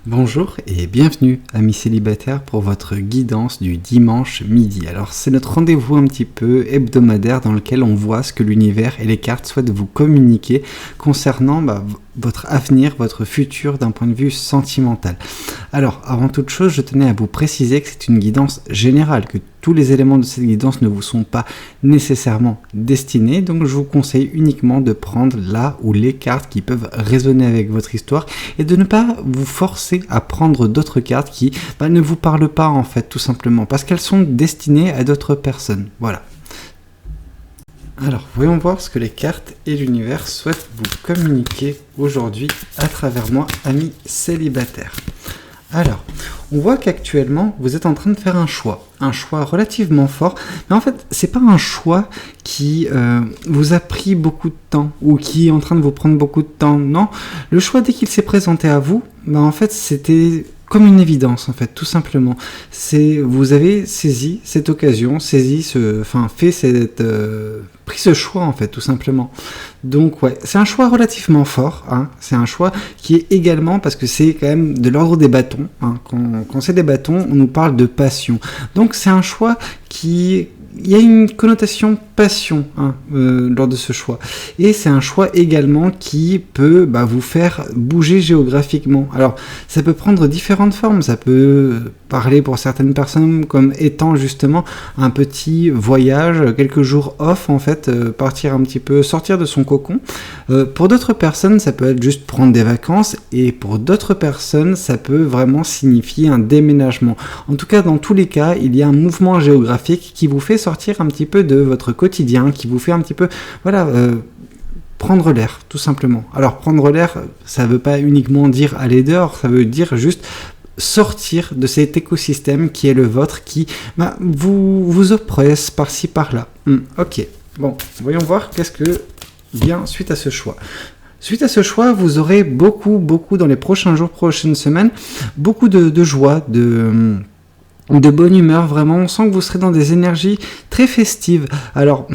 Bonjour et bienvenue, amis célibataires, pour votre guidance du dimanche midi. Alors c'est notre rendez-vous un petit peu hebdomadaire dans lequel on voit ce que l'univers et les cartes souhaitent vous communiquer concernant votre avenir, votre futur d'un point de vue sentimental. Alors avant toute chose, je tenais à vous préciser que c'est une guidance générale, que tous les éléments de cette guidance ne vous sont pas nécessairement destinés, donc je vous conseille uniquement de prendre là ou les cartes qui peuvent résonner avec votre histoire et de ne pas vous forcer à prendre d'autres cartes qui ne vous parlent pas en fait, tout simplement, parce qu'elles sont destinées à d'autres personnes. Voilà. Alors, voyons voir ce que les cartes et l'univers souhaitent vous communiquer aujourd'hui à travers moi, amis célibataires. Alors, on voit qu'actuellement, vous êtes en train de faire un choix relativement fort, mais en fait, c'est pas un choix qui vous a pris beaucoup de temps, ou qui est en train de vous prendre beaucoup de temps, non. Le choix, dès qu'il s'est présenté à vous, en fait, c'était comme une évidence, en fait, tout simplement. Vous avez saisi cette occasion, pris ce choix, en fait, tout simplement. Donc, ouais, c'est un choix relativement fort, hein. C'est un choix qui est également, parce que c'est quand même de l'ordre des bâtons, hein. Quand c'est des bâtons, on nous parle de passion. Donc, c'est un choix qui... Il y a une connotation passion lors de ce choix. Et c'est un choix également qui peut vous faire bouger géographiquement. Alors, ça peut prendre différentes formes. Ça peut parler pour certaines personnes comme étant justement un petit voyage, quelques jours off en fait, partir un petit peu, sortir de son cocon. Pour d'autres personnes, ça peut être juste prendre des vacances. Et pour d'autres personnes, ça peut vraiment signifier un déménagement. En tout cas, dans tous les cas, il y a un mouvement géographique qui vous fait sortir un petit peu de votre quotidien, qui vous fait un petit peu, prendre l'air, tout simplement. Alors, prendre l'air, ça ne veut pas uniquement dire aller dehors, ça veut dire juste sortir de cet écosystème qui est le vôtre, qui vous oppresse par-ci, par-là. Ok, bon, voyons voir qu'est-ce que vient suite à ce choix. Suite à ce choix, vous aurez beaucoup dans les prochains jours, prochaines semaines, beaucoup de joie, de bonne humeur, vraiment. On sent que vous serez dans des énergies très festives. Alors,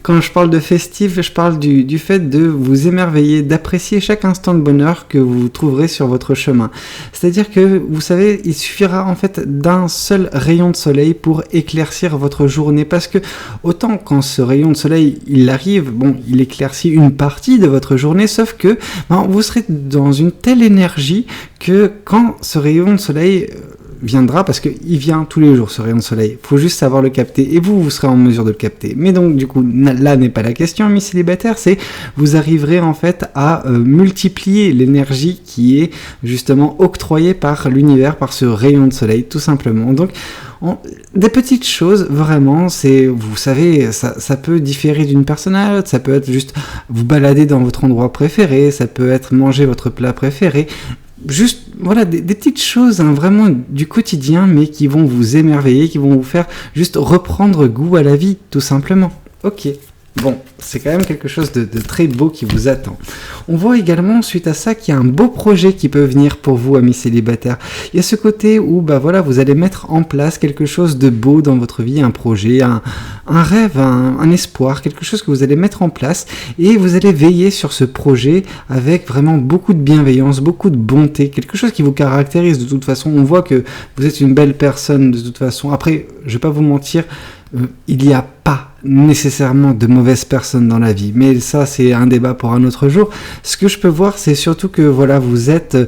quand je parle de festives, je parle du fait de vous émerveiller, d'apprécier chaque instant de bonheur que vous trouverez sur votre chemin. C'est-à-dire que, vous savez, il suffira en fait d'un seul rayon de soleil pour éclaircir votre journée, parce que autant quand ce rayon de soleil, il arrive, il éclaircit une partie de votre journée, sauf que vous serez dans une telle énergie que quand ce rayon de soleil viendra, parce qu'il vient tous les jours ce rayon de soleil, il faut juste savoir le capter, et vous serez en mesure de le capter. Mais donc du coup, là n'est pas la question, amis célibataires, c'est vous arriverez en fait à multiplier l'énergie qui est justement octroyée par l'univers, par ce rayon de soleil, tout simplement. Donc des petites choses, vraiment, vous savez, ça peut différer d'une personne à l'autre, ça peut être juste vous balader dans votre endroit préféré, ça peut être manger votre plat préféré, juste, des petites choses, vraiment du quotidien, mais qui vont vous émerveiller, qui vont vous faire juste reprendre goût à la vie, tout simplement. Ok. Bon, c'est quand même quelque chose de très beau qui vous attend. On voit également, suite à ça, qu'il y a un beau projet qui peut venir pour vous, amis célibataires. Il y a ce côté où, vous allez mettre en place quelque chose de beau dans votre vie, un projet, un rêve, un espoir, quelque chose que vous allez mettre en place, et vous allez veiller sur ce projet avec vraiment beaucoup de bienveillance, beaucoup de bonté, quelque chose qui vous caractérise de toute façon. On voit que vous êtes une belle personne de toute façon. Après, je vais pas vous mentir, il n'y a pas nécessairement de mauvaises personnes dans la vie, mais ça c'est un débat pour un autre jour. Ce que je peux voir, c'est surtout que vous êtes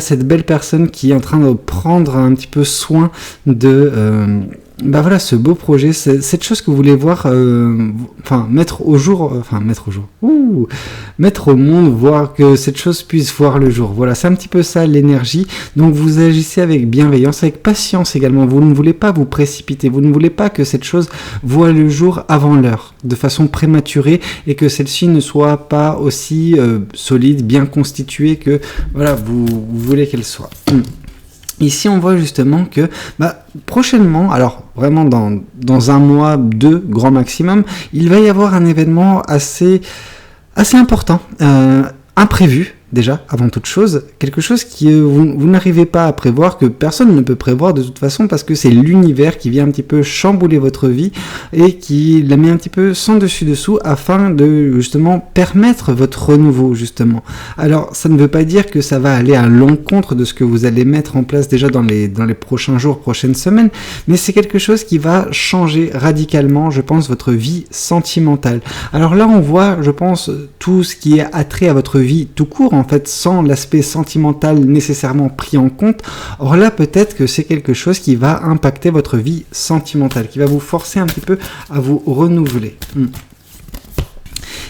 cette belle personne qui est en train de prendre un petit peu soin de ce beau projet, cette chose que vous voulez voir mettre au monde, voir que cette chose puisse voir le jour. Voilà, c'est un petit peu ça l'énergie. Donc vous agissez avec bienveillance, avec patience également. Vous ne voulez pas vous précipiter, vous ne voulez pas que cette chose voie le jour avant l'heure, de façon prématurée, et que celle-ci ne soit pas aussi solide, bien constituée que vous voulez qu'elle soit. Ici, on voit justement que prochainement, alors vraiment dans un mois, 2 grand maximum, il va y avoir un événement assez important, imprévu, déjà, avant toute chose, quelque chose que vous n'arrivez pas à prévoir, que personne ne peut prévoir de toute façon, parce que c'est l'univers qui vient un petit peu chambouler votre vie et qui la met un petit peu sans dessus-dessous afin de justement permettre votre renouveau, justement. Alors, ça ne veut pas dire que ça va aller à l'encontre de ce que vous allez mettre en place déjà dans les prochains jours, prochaines semaines, mais c'est quelque chose qui va changer radicalement, je pense, votre vie sentimentale. Alors là, on voit, je pense, tout ce qui est attrait à votre vie tout court, en fait, sans l'aspect sentimental nécessairement pris en compte. Or là, peut-être que c'est quelque chose qui va impacter votre vie sentimentale, qui va vous forcer un petit peu à vous renouveler.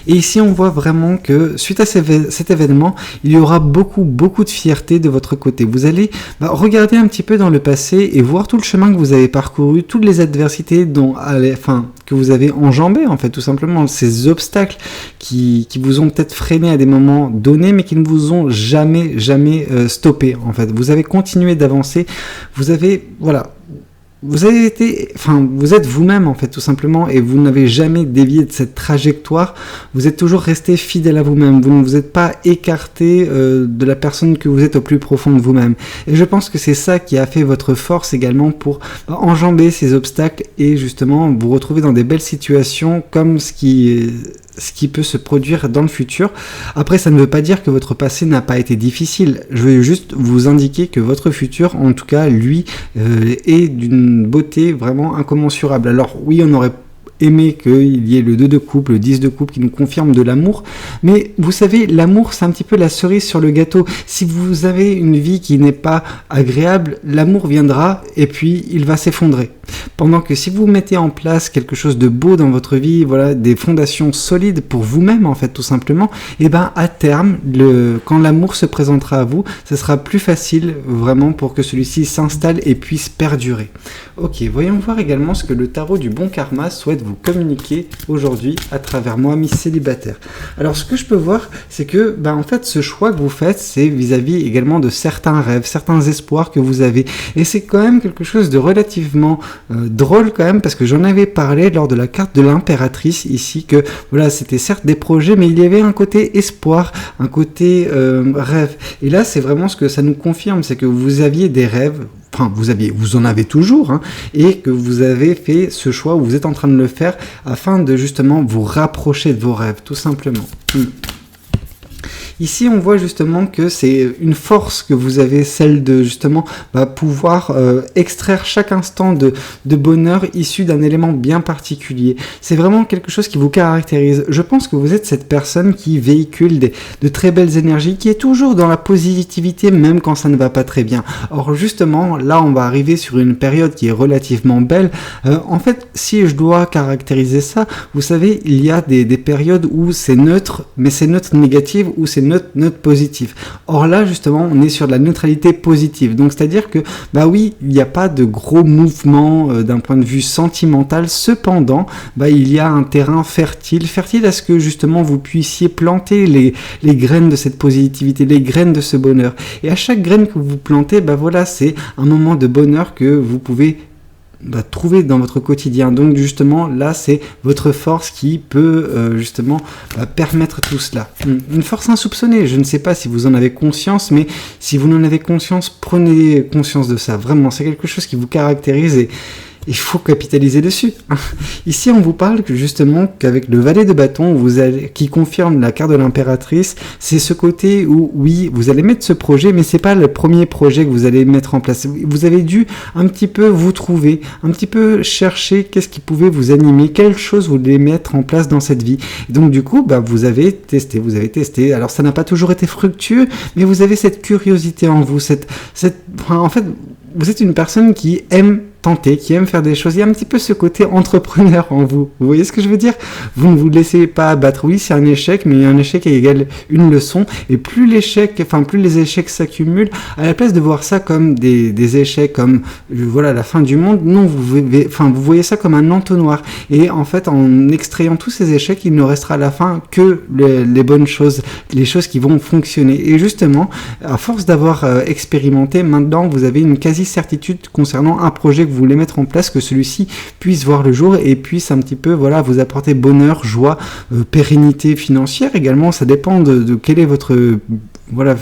Et ici, on voit vraiment que suite à cet événement, il y aura beaucoup de fierté de votre côté. Vous allez regarder un petit peu dans le passé et voir tout le chemin que vous avez parcouru, toutes les adversités que vous avez enjambées, en fait, tout simplement, ces obstacles qui vous ont peut-être freiné à des moments donnés, mais qui ne vous ont jamais stoppé, en fait. Vous avez continué d'avancer, vous avez, vous êtes vous-même, en fait, tout simplement, et vous n'avez jamais dévié de cette trajectoire. Vous êtes toujours resté fidèle à vous-même. Vous ne vous êtes pas écarté de la personne que vous êtes au plus profond de vous-même. Et je pense que c'est ça qui a fait votre force également pour enjamber ces obstacles et justement vous retrouver dans des belles situations comme ce qui peut se produire dans le futur. Après, ça ne veut pas dire que votre passé n'a pas été difficile. Je veux juste vous indiquer que votre futur, en tout cas, lui, est d'une beauté vraiment incommensurable. Alors oui, on aurait aimé qu'il y ait le 2 de coupe, le 10 de coupe qui nous confirme de l'amour, mais vous savez, l'amour c'est un petit peu la cerise sur le gâteau. Si vous avez une vie qui n'est pas agréable, l'amour viendra et puis il va s'effondrer. Pendant que si vous mettez en place quelque chose de beau dans votre vie, des fondations solides pour vous-même, en fait, tout simplement, et à terme, quand l'amour se présentera à vous, ce sera plus facile vraiment pour que celui-ci s'installe et puisse perdurer. Ok, voyons voir également ce que le tarot du bon karma souhaite vous communiquer aujourd'hui à travers moi, Miss Célibataire. Alors, ce que je peux voir, c'est que, en fait, ce choix que vous faites, c'est vis-à-vis également de certains rêves, certains espoirs que vous avez. Et c'est quand même quelque chose de relativement drôle quand même, parce que j'en avais parlé lors de la carte de l'impératrice ici, que c'était certes des projets, mais il y avait un côté espoir, un côté rêve. Et là, c'est vraiment ce que ça nous confirme, c'est que vous aviez des rêves. Vous en avez toujours, et que vous avez fait ce choix, ou vous êtes en train de le faire, afin de justement vous rapprocher de vos rêves, tout simplement. Ici, on voit justement que c'est une force que vous avez, celle de justement pouvoir extraire chaque instant de bonheur issu d'un élément bien particulier. C'est vraiment quelque chose qui vous caractérise. Je pense que vous êtes cette personne qui véhicule de très belles énergies, qui est toujours dans la positivité même quand ça ne va pas très bien. Or justement, là, on va arriver sur une période qui est relativement belle. En fait, si je dois caractériser ça, vous savez, il y a des périodes où c'est neutre, mais c'est neutre négative, ou c'est neutre positif. Or là, justement, on est sur de la neutralité positive. Donc, c'est-à-dire que, oui, il n'y a pas de gros mouvements d'un point de vue sentimental. Cependant, il y a un terrain fertile à ce que, justement, vous puissiez planter les graines de cette positivité, les graines de ce bonheur. Et à chaque graine que vous plantez, c'est un moment de bonheur que vous pouvez trouver dans votre quotidien. Donc justement là, c'est votre force qui peut justement permettre tout cela. Une force insoupçonnée, je ne sais pas si vous en avez conscience, mais si vous en avez conscience, prenez conscience de ça. Vraiment, c'est quelque chose qui vous caractérise et il faut capitaliser dessus. Ici, on vous parle que justement qu'avec le valet de bâton, qui confirme la carte de l'impératrice, c'est ce côté où, oui, vous allez mettre ce projet, mais c'est pas le premier projet que vous allez mettre en place. Vous avez dû un petit peu vous trouver, un petit peu chercher qu'est-ce qui pouvait vous animer, quelle chose vous voulez mettre en place dans cette vie. Et donc, du coup, vous avez testé. Alors, ça n'a pas toujours été fructueux, mais vous avez cette curiosité en vous, en fait, vous êtes une personne qui aime tenter, qui aime faire des choses. Il y a un petit peu ce côté entrepreneur en vous. Vous voyez ce que je veux dire? Vous ne vous laissez pas abattre. Oui, c'est un échec, mais un échec égale une leçon. Et plus les échecs s'accumulent, à la place de voir ça comme des échecs, comme la fin du monde, non, vous voyez ça comme un entonnoir. Et en fait, en extrayant tous ces échecs, il ne restera à la fin que les bonnes choses, les choses qui vont fonctionner. Et justement, à force d'avoir expérimenté, maintenant, vous avez une quasi-certitude concernant un projet que vous voulez mettre en place, que celui-ci puisse voir le jour et puisse un petit peu vous apporter bonheur, joie, pérennité financière également. Ça dépend de quel est votre voilà,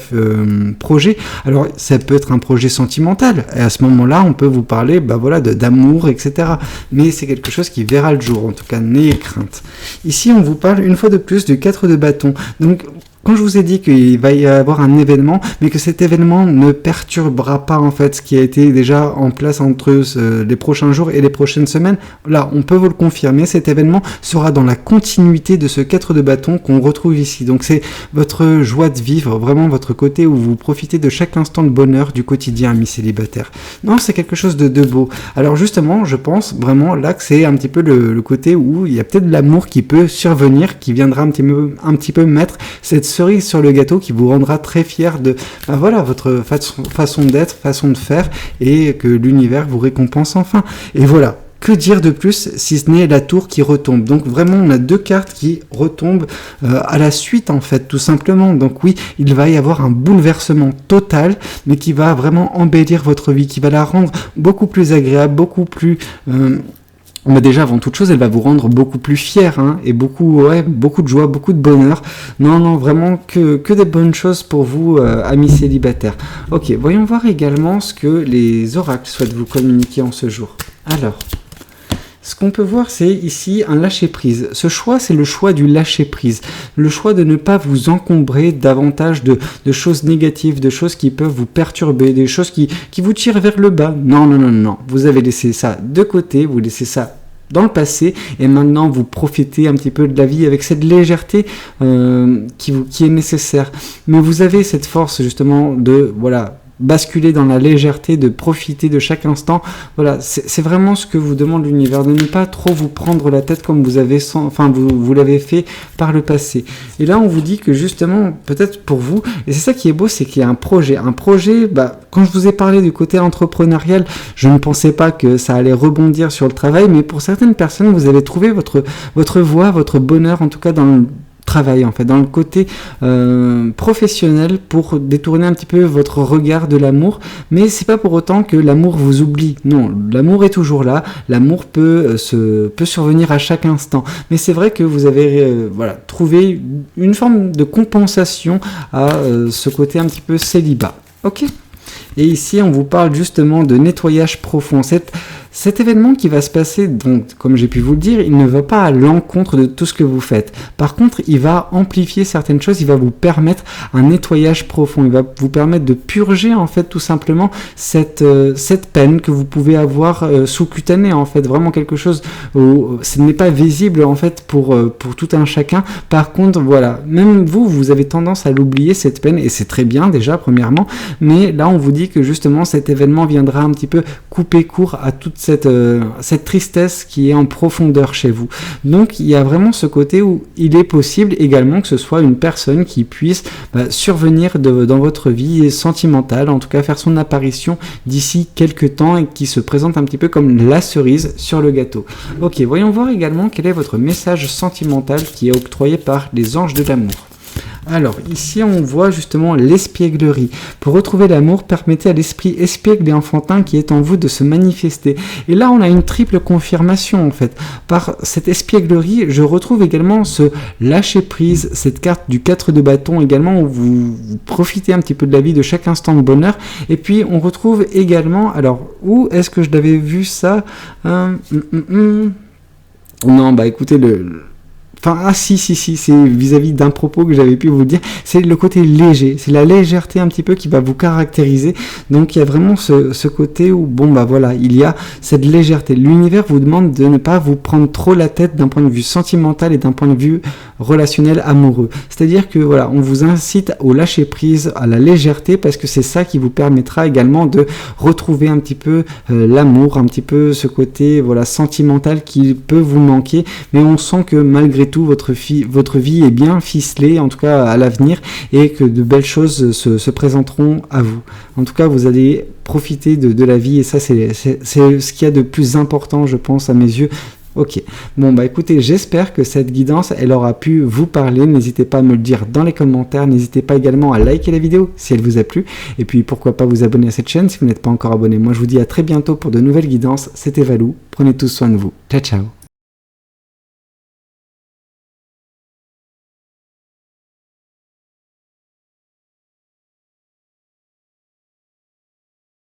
projet. Alors, ça peut être un projet sentimental. Et à ce moment-là, on peut vous parler, bah voilà, d'amour, etc. Mais c'est quelque chose qui verra le jour. En tout cas, n'ayez crainte. Ici, on vous parle une fois de plus du 4 de bâton. Donc, quand je vous ai dit qu'il va y avoir un événement, mais que cet événement ne perturbera pas en fait ce qui a été déjà en place entre les prochains jours et les prochaines semaines, là on peut vous le confirmer, cet événement sera dans la continuité de ce 4 de bâton qu'on retrouve ici. Donc c'est votre joie de vivre, vraiment votre côté où vous profitez de chaque instant de bonheur du quotidien, amis célibataires. Non, c'est quelque chose de beau. Alors justement, je pense vraiment là que c'est un petit peu le côté où il y a peut-être de l'amour qui peut survenir, qui viendra un petit peu mettre cette cerise sur le gâteau qui vous rendra très fier de voilà, votre façon d'être, façon de faire, et que l'univers vous récompense enfin. Et voilà. Que dire de plus si ce n'est la tour qui retombe? Donc vraiment on a deux cartes qui retombent à la suite en fait, tout simplement. Donc oui, il va y avoir un bouleversement total, mais qui va vraiment embellir votre vie, qui va la rendre beaucoup plus agréable, beaucoup plus... Mais déjà, avant toute chose, elle va vous rendre beaucoup plus fier, hein, et beaucoup de joie, beaucoup de bonheur. Non, vraiment que des bonnes choses pour vous, amis célibataires. Ok, voyons voir également ce que les oracles souhaitent vous communiquer en ce jour. Alors, ce qu'on peut voir, c'est ici un lâcher-prise. Ce choix, c'est le choix du lâcher-prise. Le choix de ne pas vous encombrer davantage de choses négatives, de choses qui peuvent vous perturber, des choses qui vous tirent vers le bas. Non. Vous avez laissé ça de côté, vous laissez ça dans le passé, et maintenant vous profitez un petit peu de la vie avec cette légèreté qui est nécessaire. Mais vous avez cette force justement de, voilà, basculer dans la légèreté, de profiter de chaque instant. Voilà, c'est vraiment ce que vous demande l'univers, de ne pas trop vous prendre la tête comme vous l'avez fait par le passé. Et là, on vous dit que justement, peut-être pour vous, et c'est ça qui est beau, c'est qu'il y a un projet, quand je vous ai parlé du côté entrepreneurial, je ne pensais pas que ça allait rebondir sur le travail, mais pour certaines personnes, vous allez trouver votre voie, votre bonheur, en tout cas dans le travail, en fait, dans le côté professionnel, pour détourner un petit peu votre regard de l'amour. Mais c'est pas pour autant que l'amour vous oublie. Non, l'amour est toujours là. L'amour peut survenir à chaque instant. Mais c'est vrai que vous avez trouvé une forme de compensation à ce côté un petit peu célibat. Ok. Et ici, on vous parle justement de nettoyage profond. Cet événement qui va se passer, donc, comme j'ai pu vous le dire, il ne va pas à l'encontre de tout ce que vous faites. Par contre, il va amplifier certaines choses, il va vous permettre un nettoyage profond, il va vous permettre de purger, en fait, tout simplement, cette peine que vous pouvez avoir sous-cutanée, en fait, vraiment quelque chose où ce n'est pas visible, en fait, pour tout un chacun. Par contre, voilà, même vous avez tendance à l'oublier, cette peine, et c'est très bien, déjà, premièrement, mais là, on vous dit que, justement, cet événement viendra un petit peu couper court à toute cette tristesse qui est en profondeur chez vous. Donc il y a vraiment ce côté où il est possible également que ce soit une personne qui puisse survenir dans votre vie sentimentale, en tout cas faire son apparition d'ici quelques temps, et qui se présente un petit peu comme la cerise sur le gâteau. Ok, voyons voir également quel est votre message sentimental qui est octroyé par les anges de l'amour. Alors, ici, on voit justement l'espièglerie. Pour retrouver l'amour, permettez à l'esprit espiègle et enfantin qui est en vous de se manifester. Et là, on a une triple confirmation, en fait. Par cette espièglerie, je retrouve également ce lâcher-prise, cette carte du 4 de bâton également, où vous profitez un petit peu de la vie, de chaque instant de bonheur. Et puis, on retrouve également... Alors, où est-ce que je l'avais vu ça Non, écoutez, si, c'est vis-à-vis d'un propos que j'avais pu vous dire, c'est le côté léger, c'est la légèreté un petit peu qui va vous caractériser. Donc il y a vraiment ce côté où, il y a cette légèreté. L'univers vous demande de ne pas vous prendre trop la tête d'un point de vue sentimental et d'un point de vue relationnel amoureux. C'est-à-dire que on vous incite au lâcher prise, à la légèreté, parce que c'est ça qui vous permettra également de retrouver un petit peu l'amour, un petit peu ce côté sentimental qui peut vous manquer. Mais on sent que malgré tout, votre vie est bien ficelée, en tout cas à l'avenir, et que de belles choses se présenteront à vous. En tout cas, vous allez profiter de la vie, et ça, c'est ce qu'il y a de plus important, je pense, à mes yeux. Ok, écoutez, j'espère que cette guidance, elle aura pu vous parler. N'hésitez pas à me le dire dans les commentaires. N'hésitez pas également à liker la vidéo si elle vous a plu. Et puis, pourquoi pas vous abonner à cette chaîne si vous n'êtes pas encore abonné. Moi, je vous dis à très bientôt pour de nouvelles guidances. C'était Valou. Prenez tous soin de vous. Ciao, ciao.